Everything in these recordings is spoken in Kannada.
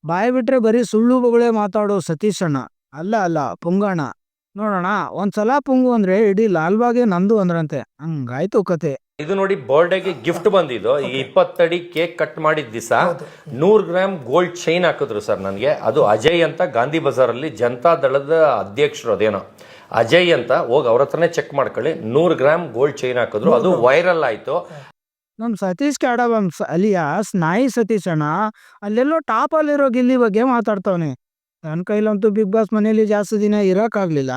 ಬಾಯಿ ಬಿಟ್ರೆ ಬರೀ ಸುಳ್ಳು ಬೊಗಳೆ ಮಾತಾಡೋ ಸತೀಶಣ್ಣ ಅಲ್ಲ ಅಲ್ಲ ಪುಂಗಣ್ಣ. ನೋಡೋಣ ಒಂದ್ಸಲ ಪುಂಗು ಅಂದ್ರೆ ಇಡೀ ಲಾಲ್ಬಾಗೆ ನಂದು ಅಂದ್ರಂತೆ. ಹಂಗಾಯ್ತು ಕತೆ. ಇದು ನೋಡಿ, ಬರ್ಡೇಗೆ ಗಿಫ್ಟ್ ಬಂದಿದ್ದು. ಈಗ 20 ಅಡಿ ಕೇಕ್ ಕಟ್ ಮಾಡಿದ ದಿವಸ 100 ಗ್ರಾಮ್ ಗೋಲ್ಡ್ ಚೈನ್ ಹಾಕಿದ್ರು ಸರ್ ನನಗೆ. ಅದು ಅಜಯ್ ಅಂತ ಗಾಂಧಿ ಬಜಾರಲ್ಲಿ ಜನತಾ ದಳದ ಅಧ್ಯಕ್ಷರು, ಅದೇನೋ ಅಜಯ್ ಅಂತ, ಹೋಗಿ ಅವ್ರ ಹತ್ರನೇ ಚೆಕ್ ಮಾಡ್ಕೊಳ್ಳಿ. 100 ಗ್ರಾಮ್ ಗೋಲ್ಡ್ ಚೈನ್ ಹಾಕಿದ್ರು, ಅದು ವೈರಲ್ ಆಯ್ತು. ನಮ್ ಸತೀಶ್ ಕ್ಯಾಡಬಂಸ್ ಅಲಿಯಾಸ್ ನಾಯಿ ಸತೀಶಣ್ಣ ಅಲ್ಲೆಲ್ಲೋ ಟಾಪ್ ಅಲ್ಲಿರೋ ಗಿಲ್ಲಿ ಬಗ್ಗೆ ಮಾತಾಡ್ತವನೆ. ನನ್ನ ಕೈಲಂತೂ ಬಿಗ್ ಬಾಸ್ ಮನೇಲಿ ಜಾಸ್ತಿ ದಿನ ಇರೋಕ್ಕಾಗ್ಲಿಲ್ಲ.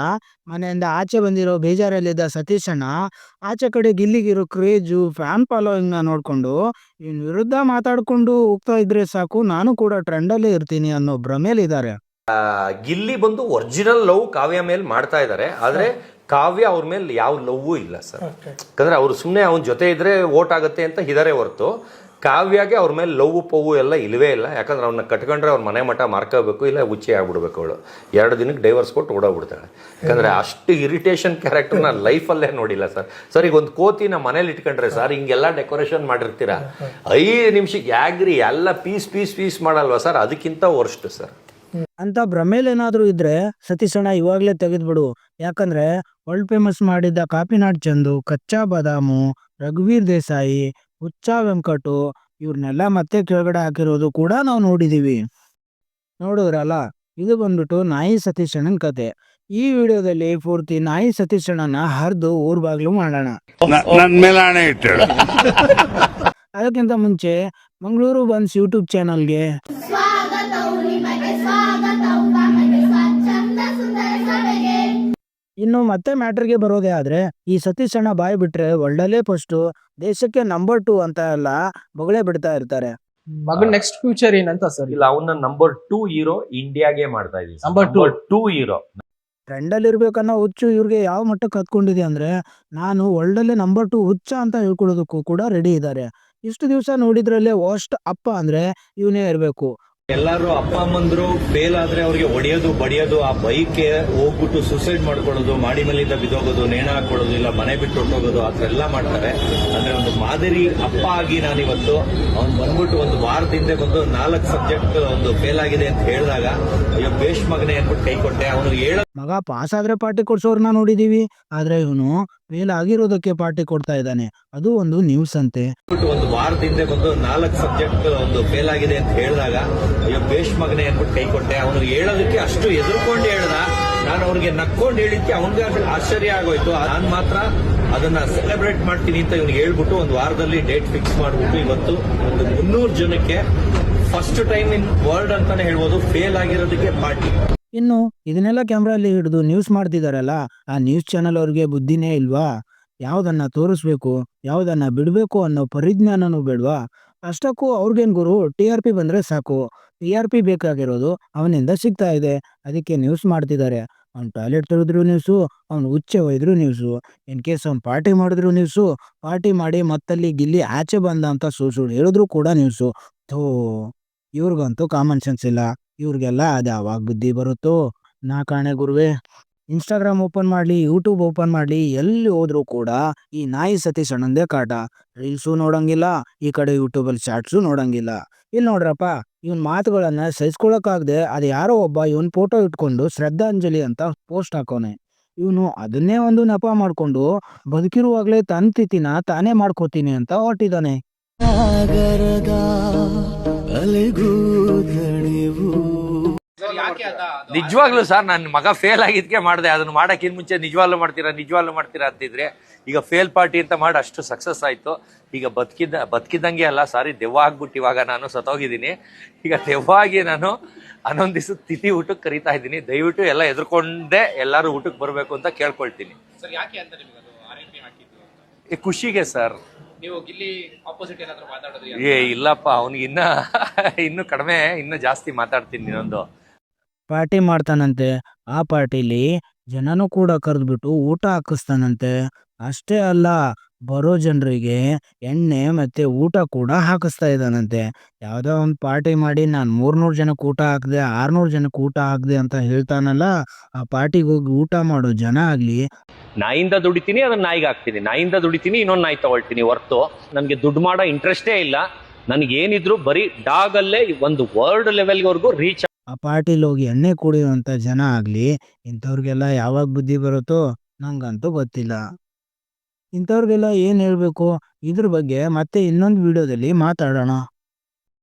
ಮನೆಯಿಂದ ಆಚೆ ಬಂದಿರೋ ಬೇಜಾರಲ್ಲಿದ್ದ ಸತೀಶಣ್ಣ ಆಚೆ ಕಡೆ ಗಿಲ್ಲಿಗಿರೋ ಕ್ರೇಜು ಫ್ಯಾನ್ ಫಾಲೋಯಿಂಗ್ನ ನೋಡ್ಕೊಂಡು ಇವ್ನ ವಿರುದ್ಧ ಮಾತಾಡ್ಕೊಂಡು ಹೋಗ್ತಾ ಇದ್ರೆ ಸಾಕು, ನಾನು ಕೂಡ ಟ್ರೆಂಡಲ್ಲೇ ಇರ್ತೀನಿ ಅನ್ನೋ ಭ್ರಮೇಲಿದ್ದಾರೆ. ಗಿಲ್ಲಿ ಬಂದು ಒರಿಜಿನಲ್ ಲವ್ ಕಾವ್ಯ ಮೇಲೆ ಮಾಡ್ತಾ ಇದ್ದಾರೆ, ಆದ್ರೆ ಕಾವ್ಯ ಅವ್ರ ಮೇಲೆ ಯಾವ ಲವ್ವೂ ಇಲ್ಲ ಸರ್. ಯಾಕಂದ್ರೆ ಅವ್ರು ಸುಮ್ಮನೆ ಅವನ ಜೊತೆ ಇದ್ರೆ ಓಟ್ ಆಗುತ್ತೆ ಅಂತ ಇದಾರೆ ಹೊರತು ಕಾವ್ಯಗೆ ಅವ್ರ ಮೇಲೆ ಲವ್ ಪವ್ವು ಎಲ್ಲ ಇಲ್ಲವೇ ಇಲ್ಲ. ಯಾಕಂದ್ರೆ ಅವ್ನ ಕಟ್ಕೊಂಡ್ರೆ ಅವ್ರ ಮನೆ ಮಠ ಮಾರ್ಕೋಬೇಕು, ಇಲ್ಲ ಹುಚ್ಚಿ ಆಗ್ಬಿಡ್ಬೇಕು. ಅವಳು 2 ದಿನಕ್ಕೆ ಡೈವರ್ಸ್ ಕೊಟ್ಟು ಓಡೋಗ್ಬಿಡ್ತಾಳೆ. ಯಾಕಂದ್ರೆ ಅಷ್ಟು ಇರಿಟೇಷನ್ ಕ್ಯಾರೆಕ್ಟರ್ ನಾನು ಲೈಫಲ್ಲೇ ನೋಡಿಲ್ಲ ಸರ್. ಸರ್ ಈಗ ಒಂದು ಕೋತಿನ ಮನೇಲಿ ಇಟ್ಕೊಂಡ್ರೆ ಸರ್ ಹಿಂಗೆಲ್ಲ ಡೆಕೋರೇಷನ್ ಮಾಡಿರ್ತೀರಾ, 5 ನಿಮಿಷಕ್ಕೆ ಯಾಗ್ರಿ ಎಲ್ಲ ಪೀಸ್ ಪೀಸ್ ಪೀಸ್ ಮಾಡಲ್ವಾ ಸರ್, ಅದಕ್ಕಿಂತ ವರ್ಸ್ಟ್ ಸರ್. ಅಂತ ಭ್ರಮೇಲೇನಾದ್ರೂ ಇದ್ರೆ ಸತೀಶಣ್ಣ ಇವಾಗ್ಲೇ ತೆಗೆದ್ಬಿಡು. ಯಾಕಂದ್ರೆ ವರ್ಲ್ಡ್ ಫೇಮಸ್ ಮಾಡಿದ್ದ ಕಾಪಿನಾಡ್ ಚಂದು, ಕಚ್ಚಾ ಬಾದಾಮು, ರಘುವೀರ್ ದೇಸಾಯಿ, ಹುಚ್ಚಾ ವೆಂಕಟು ಇವ್ರನ್ನೆಲ್ಲ ಮತ್ತೆ ಕೆಳಗಡೆ ಹಾಕಿರೋದು ಕೂಡ ನಾವು ನೋಡಿದೀವಿ. ನೋಡಿದ್ರಲ್ಲ, ಇದು ಬಂದ್ಬಿಟ್ಟು ನಾಯಿ ಸತೀಶಣ್ಣನ ಕತೆ. ಈ ವಿಡಿಯೋದಲ್ಲಿ ಪೂರ್ತಿ ನಾಯಿ ಸತೀಶಣ್ಣನ ಹರಿದು ಊರ್ ಬಾಗ್ಲು ಮಾಡೋಣ. ಅದಕ್ಕಿಂತ ಮುಂಚೆ ಮಂಗಳೂರು ಬನ್ಸ್ ಯೂಟ್ಯೂಬ್ ಚಾನಲ್ಗೆ ಇನ್ನು ಮತ್ತೆ ಮ್ಯಾಟ್ರಿಗೆ ಬರೋದೇ ಆದ್ರೆ, ಈ ಸತೀಶಣ್ಣ ಬಾಯಿ ಬಿಟ್ರೆ ಒಳ್ಳೆ ಫಸ್ಟ್, ದೇಶಕ್ಕೆ ನಂಬರ್ 2 ಅಂತ ಎಲ್ಲ ಬೊಗಳೆ ಬಿಡ್ತಾ ಇರ್ತಾರೆ. ಮಗನ್ ನೆಕ್ಸ್ಟ್ ಫ್ಯೂಚರ್ ಏನಂತ ಸರ್? ಇಲ್ಲ, ಅವನ್ನ ನಂಬರ್ 2 ಹೀರೋ ಇಂಡಿಯಾಗೆ ಮಾಡ್ತಾ ಇದೀವಿ. ನಂಬರ್ 2 ಹೀರೋ ಟ್ರೆಂಡಲ್ಲಿ ಇರ್ಬೇಕನ್ನೋ ಹುಚ್ಚು ಇವ್ರಿಗೆ ಯಾವ ಮಟ್ಟಕ್ಕೆ ಹತ್ಕೊಂಡಿದೆ ಅಂದ್ರೆ, ನಾನು ಒಳ್ಳೆ ನಂಬರ್ 2 ಹುಚ್ಚ ಅಂತ ಹೇಳ್ಕೊಳ್ಳೋದಕ್ಕೂ ಕೂಡ ರೆಡಿ ಇದ್ದಾರೆ. ಇಷ್ಟು ದಿವಸ ನೋಡಿದ್ರಲ್ಲೇ ವರ್ಸ್ಟ್ ಅಪ್ಪ ಅಂದ್ರೆ ಇವನೇ ಇರಬೇಕು. ಎಲ್ಲಾರು ಅಪ್ಪ ಅಮ್ಮಂದ್ರು ಫೇಲ್ ಆದ್ರೆ ಅವ್ರಿಗೆ ಹೊಡೆಯೋದು ಬಡಿಯೋದು, ಆ ಬೈಕ್ಗೆ ಹೋಗ್ಬಿಟ್ಟು ಸೂಸೈಡ್ ಮಾಡ್ಕೊಳ್ಳೋದು, ಮಾಡಿ ಮೇಲಿಂದ ಬಿದ್ದೋಗೋದು, ನೇಣ ಹಾಕೊಳ್ಳೋದು, ಇಲ್ಲ ಮನೆ ಬಿಟ್ಟು ಹೊಟ್ಟೋಗೋದು, ಆ ಥರ ಎಲ್ಲ ಮಾಡ್ತಾರೆ. ಅಂದ್ರೆ ಒಂದು ಮಾದರಿ ಅಪ್ಪ ಆಗಿ ನಾನಿವತ್ತು ಅವ್ನು ಬಂದ್ಬಿಟ್ಟು ಒಂದು ವಾರದಿಂದ ಬಂದು 4 ಸಬ್ಜೆಕ್ಟ್ ಒಂದು ಫೇಲ್ ಆಗಿದೆ ಅಂತ ಹೇಳಿದಾಗ ಅಯ್ಯೋ ಬೇಷ್ ಮಗನೇ ಅಂದ್ಬಿಟ್ಟು ಕೈ ಕೊಟ್ಟೆ. ಅವನು ಮಗ ಪಾಸ್ ಆದ್ರೆ ಪಾರ್ಟಿ ಕೊಡ್ಸೋರ್ನ ನೋಡಿದೀವಿ, ಆದ್ರೆ ಇವನು ಫೇಲ್ ಆಗಿರೋದಕ್ಕೆ ಪಾರ್ಟಿ ಕೊಡ್ತಾ ಇದ್ದಾನೆ. ಅದು ಒಂದು ನ್ಯೂಸ್ ಅಂತೆ. ಒಂದು ವಾರದಿಂದ ಬಂದು 4 ಸಬ್ಜೆಕ್ಟ್ ಒಂದು ಫೇಲ್ ಆಗಿದೆ ಅಂತ ಹೇಳಿದಾಗ ಅಯ್ಯೋ ಬೇಷ್ ಮಗನೇ ಅಂದ್ಬಿಟ್ಟು ಕೈ ಕೊಟ್ಟೆ. ಅವನು ಹೇಳೋದಕ್ಕೆ ಅಷ್ಟು ಎದುರ್ಕೊಂಡು ಹೇಳ್ದ. ನಾನು ಅವ್ರಿಗೆ ನಕ್ಕೊಂಡು ಹೇಳಿದ್ಕೆ ಅವನಿಗೆ ಆಶ್ಚರ್ಯ ಆಗೋಯ್ತು. ನಾನು ಮಾತ್ರ ಅದನ್ನ ಸೆಲೆಬ್ರೇಟ್ ಮಾಡ್ತೀನಿ ಅಂತ ಇವ್ನಿಗೆ ಹೇಳ್ಬಿಟ್ಟು ಒಂದು ವಾರದಲ್ಲಿ ಡೇಟ್ ಫಿಕ್ಸ್ ಮಾಡ್ಬಿಟ್ಟು ಇವತ್ತು ಒಂದು 300 ಜನಕ್ಕೆ ಫಸ್ಟ್ ಟೈಮ್ ಇನ್ ವರ್ಲ್ಡ್ ಅಂತಾನೆ ಹೇಳ್ಬೋದು ಫೇಲ್ ಆಗಿರೋದಕ್ಕೆ ಪಾರ್ಟಿ. ಇನ್ನು ಇದನ್ನೆಲ್ಲ ಕ್ಯಾಮ್ರಲ್ಲಿ ಹಿಡಿದು ನ್ಯೂಸ್ ಮಾಡ್ತಿದಾರಲ್ಲ, ಆ ನ್ಯೂಸ್ ಚಾನಲ್ ಅವ್ರಿಗೆ ಬುದ್ಧಿನೇ ಇಲ್ವಾ? ಯಾವ್ದನ್ನ ತೋರಿಸ್ಬೇಕು, ಯಾವ್ದನ್ನ ಬಿಡ್ಬೇಕು ಅನ್ನೋ ಪರಿಜ್ಞಾನನೂ ಬೇಡ್ವಾ? ಅಷ್ಟಕ್ಕೂ ಅವ್ರಿಗೇನ್ ಗುರು, TRP ಬಂದ್ರೆ ಸಾಕು. TRP ಬೇಕಾಗಿರೋದು ಅವನಿಂದ ಸಿಗ್ತಾ ಇದೆ, ಅದಕ್ಕೆ ನ್ಯೂಸ್ ಮಾಡ್ತಿದ್ದಾರೆ. ಅವ್ನು ಟಾಯ್ಲೆಟ್ ತೆಗೆದ್ರು ನ್ಯೂಸು, ಅವ್ನು ಉಚ್ಚೆ ಒಯ್ದ್ರು ನ್ಯೂಸು, ಇನ್ ಕೇಸ್ ಅವ್ನು ಪಾರ್ಟಿ ಮಾಡಿದ್ರು ನ್ಯೂಸು, ಪಾರ್ಟಿ ಮಾಡಿ ಮತ್ತಲ್ಲಿ ಗಿಲ್ಲಿ ಆಚೆ ಬಂದ ಅಂತ ಸುಳ್ಳು ಹೇಳಿದ್ರು ಕೂಡ ನ್ಯೂಸು. ಥೋ, ಇವ್ರಿಗಂತೂ ಕಾಮನ್ ಸೆನ್ಸ್ ಇಲ್ಲ. ಇವ್ರಿಗೆಲ್ಲ ಅದು ಯಾವಾಗ ಬುದ್ಧಿ ಬರುತ್ತೋ ನಾ ಕಾಣೆ ಗುರುವೆ. ಇನ್ಸ್ಟಾಗ್ರಾಮ್ ಓಪನ್ ಮಾಡಲಿ, ಯೂಟ್ಯೂಬ್ ಓಪನ್ ಮಾಡಲಿ, ಎಲ್ಲಿ ಹೋದ್ರೂ ಕೂಡ ಈ ನಾಯಿ ಸತೀಶಣ್ಣಂದೇ ಕಾಟ. ರೀಲ್ಸು ನೋಡಂಗಿಲ್ಲ, ಈ ಕಡೆ ಯೂಟ್ಯೂಬಲ್ಲಿ ಶಾರ್ಟ್ಸು ನೋಡಂಗಿಲ್ಲ. ಇಲ್ಲಿ ನೋಡ್ರಪ್ಪ, ಇವನ್ ಮಾತುಗಳನ್ನ ಸಹಿಸ್ಕೊಳಕ್ಕಾಗದೆ ಅದು ಯಾರೋ ಒಬ್ಬ ಇವನ್ ಫೋಟೋ ಇಟ್ಕೊಂಡು ಶ್ರದ್ಧಾಂಜಲಿ ಅಂತ ಪೋಸ್ಟ್ ಹಾಕೋನೆ. ಇವನು ಅದನ್ನೇ ಒಂದು ನೆಪ ಮಾಡ್ಕೊಂಡು ಬದುಕಿರುವಾಗ್ಲೇ ತನ್ನ ತಿಥಿನ ತಾನೇ ಮಾಡ್ಕೋತೀನಿ ಅಂತ ಹೊರಟಿದ್ದಾನೆ. ನಿಜವಾಗ್ಲೂ ಸರ್, ನನ್ನ ಮಗ ಫೇಲ್ ಆಗಿದ್ಕೆ ಮಾಡಿದೆ. ಅದನ್ನ ಮಾಡಕ್ಕಿಂತ ಮುಂಚೆ ನಿಜವಾಗ್ಲೂ ಮಾಡ್ತೀರಾ ಅಂತಿದ್ರೆ, ಈಗ ಫೇಲ್ ಪಾರ್ಟಿ ಅಂತ ಮಾಡಿ ಅಷ್ಟು ಸಕ್ಸಸ್ ಆಯ್ತು. ಈಗ ಬದುಕಿದ್ದಂಗೆ ಅಲ್ಲ, ಸಾರಿ ದೆವ್ವ ಆಗ್ಬಿಟ್ಟು ಇವಾಗ ನಾನು ಸತ್ತೋಗಿದ್ದೀನಿ. ಈಗ ದೆವ್ವ ಆಗಿ ನಾನು 11 ದಿವಸ ತಿಥಿ ಊಟಕ್ಕೆ ಕರೀತಾ ಇದ್ದೀನಿ. ದಯವಿಟ್ಟು ಎಲ್ಲ ಎದುರ್ಕೊಂಡೆ ಎಲ್ಲರೂ ಊಟಕ್ಕೆ ಬರಬೇಕು ಅಂತ ಕೇಳ್ಕೊಳ್ತೀನಿ. ಖುಷಿಗೆ ಸರ್. ಇಲ್ಲಪ್ಪ, ಅವ್ನಿಗೆ ಇನ್ನು ಕಡಿಮೆ, ಇನ್ನು ಜಾಸ್ತಿ ಮಾತಾಡ್ತೀನಿ. ಇನ್ನೊಂದು ಪಾರ್ಟಿ ಮಾಡ್ತಾನಂತೆ, ಆ ಪಾರ್ಟಿಲಿ ಜನನೂ ಕೂಡ ಕರೆದ್ಬಿಟ್ಟು ಊಟ ಹಾಕಿಸ್ತಾನಂತೆ. ಅಷ್ಟೇ ಅಲ್ಲ, ಬರೋ ಜನರಿಗೆ ಎಣ್ಣೆ ಮತ್ತೆ ಊಟ ಕೂಡ ಹಾಕಿಸ್ತಾ ಇದ್ದಾನಂತೆ. ಯಾವ್ದೋ ಒಂದು ಪಾರ್ಟಿ ಮಾಡಿ ನಾನು 300 ಜನಕ್ಕೆ ಊಟ ಹಾಕ್ದೆ, 600 ಜನಕ್ಕೆ ಊಟ ಹಾಕ್ದೆ ಅಂತ ಹೇಳ್ತಾನಲ್ಲ, ಆ ಪಾರ್ಟಿಗೆ ಹೋಗಿ ಊಟ ಮಾಡೋ ಜನ ಆಗ್ಲಿ, ನಾಯಿಂದ ದುಡಿತೀನಿ, ಅದನ್ನ ನಾಯಿಗೆ ಹಾಕ್ತೀನಿ, ನಾಯಿಂದ ದುಡಿತೀನಿ, ಇನ್ನೊಂದು ನಾಯಿ ತಗೊಳ್ತೀನಿ ಹೊರ್ತು ನನಗೆ ದುಡ್ಡು ಮಾಡೋ ಇಂಟ್ರೆಸ್ಟೇ ಇಲ್ಲ. ನನಗೇನಿದ್ರು ಬರೀ ಡಾಗ್ ಅಲ್ಲೇ ಒಂದು ವರ್ಲ್ಡ್ ಲೆವೆಲ್ವರೆಗೂ ರೀಚ್. ಆ ಪಾರ್ಟಿಲಿ ಹೋಗಿ ಎಣ್ಣೆ ಕುಡಿಯುವಂಥ ಜನ ಆಗಲಿ ಇಂಥವ್ರಿಗೆಲ್ಲ ಯಾವಾಗ ಬುದ್ಧಿ ಬರುತ್ತೋ ನಂಗಂತೂ ಗೊತ್ತಿಲ್ಲ. ಇಂಥವ್ರಿಗೆಲ್ಲ ಏನು ಹೇಳಬೇಕು ಇದ್ರ ಬಗ್ಗೆ ಮತ್ತೆ ಇನ್ನೊಂದು ವಿಡಿಯೋದಲ್ಲಿ ಮಾತಾಡೋಣ.